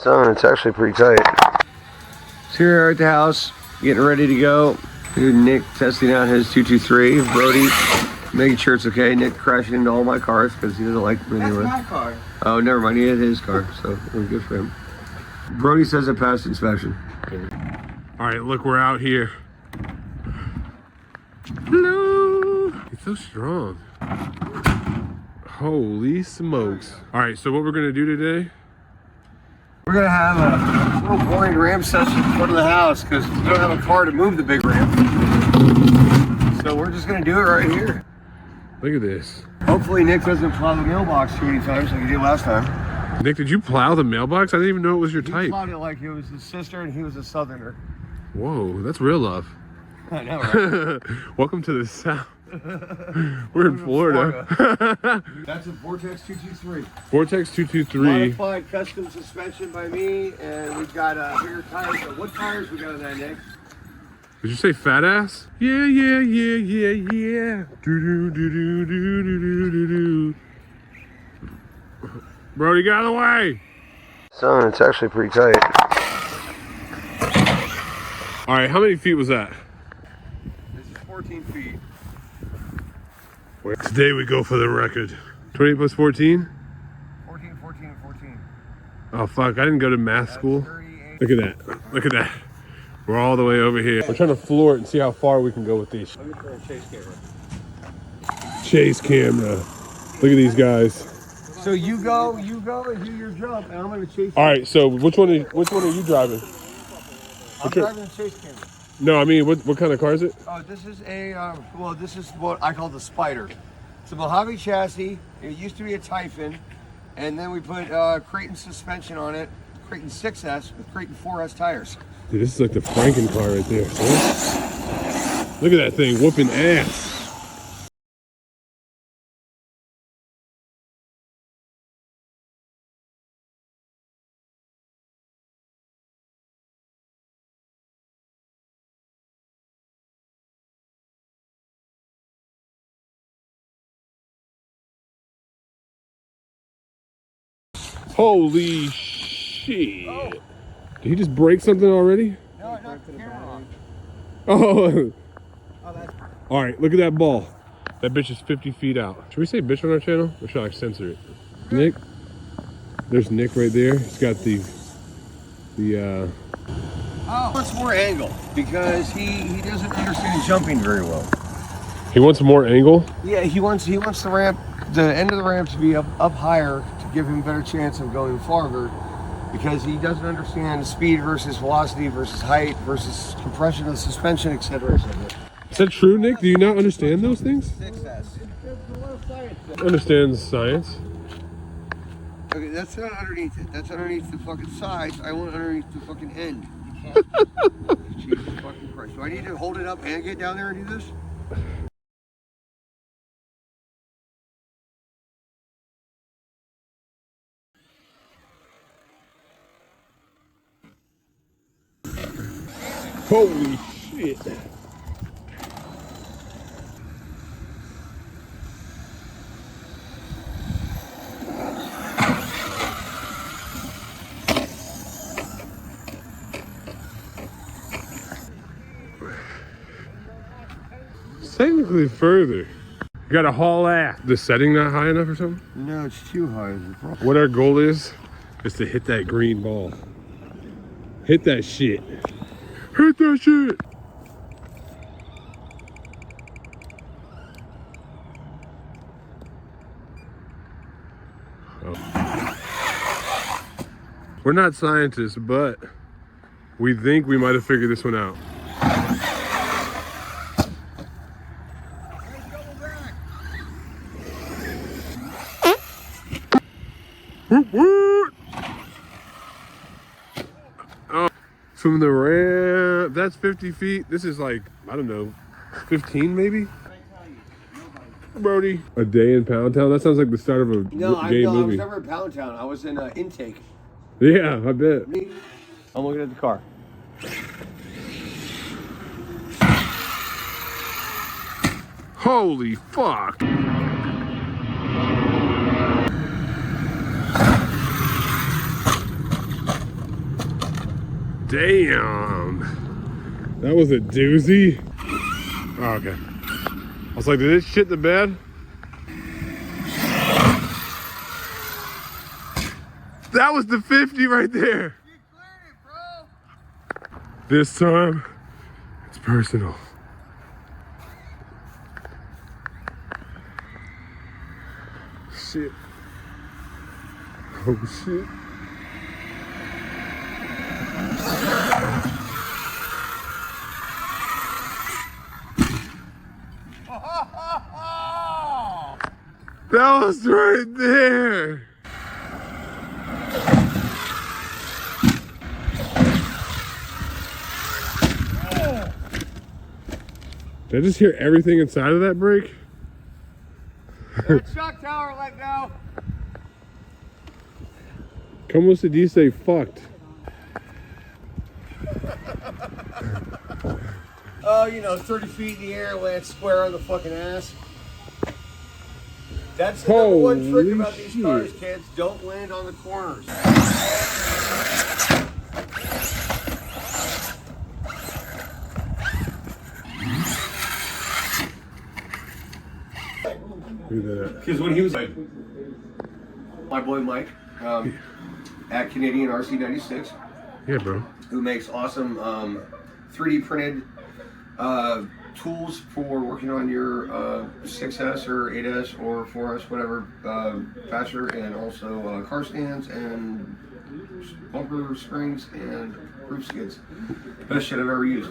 So it's actually pretty tight. So here we are at the house, getting ready to go. Here's Nick testing out his 223. Brody making sure it's okay. Nick crashing into all my cars because he doesn't like me anyway. That's my car. Oh, never mind. He had his car, so it was good for him. Brody says it passed inspection. All right, look, we're out here. Hello. It's so strong. Holy smokes. All right, so what we're gonna do today? We're gonna have a little boring ramp session in front of the house because we don't have a car to move the big ramp. So we're just gonna do it right here. Look at this. Hopefully Nick doesn't plow the mailbox too many times like he did last time. Nick, did you plow the mailbox? I didn't even know it was your He type. plowed it like he was his sister and he was a southerner. Whoa, that's real love. I know, right? Welcome to the South. We're in Florida. That's a Vortex 223. Vortex 223. Modified custom suspension by me, and we've got bigger tires. So what tires we got on that, Nick? Did you say fat ass? Yeah, yeah, yeah, yeah, yeah. Do do do do do do do do. Brody, get out of the way. So it's actually pretty tight. All right, how many feet was that? This is 14 feet. Today we go for the record. 28 plus 14? 14, 14, and 14. Oh fuck, I didn't go to math school. 38. Look at that, look at that. We're all the way over here. We're trying to floor it and see how far we can go with these. Let me put a chase camera. Chase camera. Look at these guys. So you go and do your jump, and I'm gonna chase. All right, so which one are you driving? I'm driving the chase camera. No, I mean, what kind of car is it? Oh, this is a, this is what I call the Spider. It's a Mojave chassis. It used to be a Typhon, and then we put Creighton suspension on it, Creighton 6S with Creighton 4S tires. Dude, this is like the Franken car right there. See? Look at that thing whooping ass. Holy shit. Oh. Did he just break something already? No, I knocked the camera off. Oh. Oh, that's... All right, look at that ball. That bitch is 50 feet out. Should we say bitch on our channel? Or should I censor it? Nick? There's Nick right there. He's got the Oh, wants more angle because he doesn't understand jumping very well. He wants more angle? Yeah, he wants the ramp, the end of the ramp to be up higher to give him a better chance of going farther because he doesn't understand speed versus velocity versus height versus compression of the suspension, etc., etc. Is that true, Nick? Do you not understand those things? 6S. Understands science. Okay, that's not underneath it. That's underneath the fucking sides. I want underneath the fucking end. You can't. Jesus fucking Christ. Do I need to hold it up and get down there and do this? Holy shit. It's technically further. You gotta haul ass. The setting not high enough or something? No, it's too high. What our goal is to hit that green ball. Hit that shit. Hit that shit. Oh. We're not scientists, but we think we might have figured this one out. Oh, from the ramp, that's 50 feet. This is like, I don't know, 15 maybe? Brody. A day in Pound Town? That sounds like the start of a gay movie. I was never in Pound Town. I was in Intake. Yeah, I bet. I'm looking at the car. Holy fuck. Damn. That was a doozy. Oh, okay. I was like, did it shit the bed? That was the 50 right there. This time, it's personal. Shit. Oh, shit. That was right there. Did I just hear everything inside of that brake? That shock tower let go. Como se dice fucked? Oh, you know, 30 feet in the air, land square on the fucking ass. That's the number one trick about these cars, kids. Don't land on the corners. Look at that. Because when he was like, my boy Mike at Canadian RC96, Yeah, bro. who makes awesome 3D printed tools for working on your 6S or 8S or 4S, whatever, faster, and also car stands and bumper springs and roof skids. Best shit I've ever used.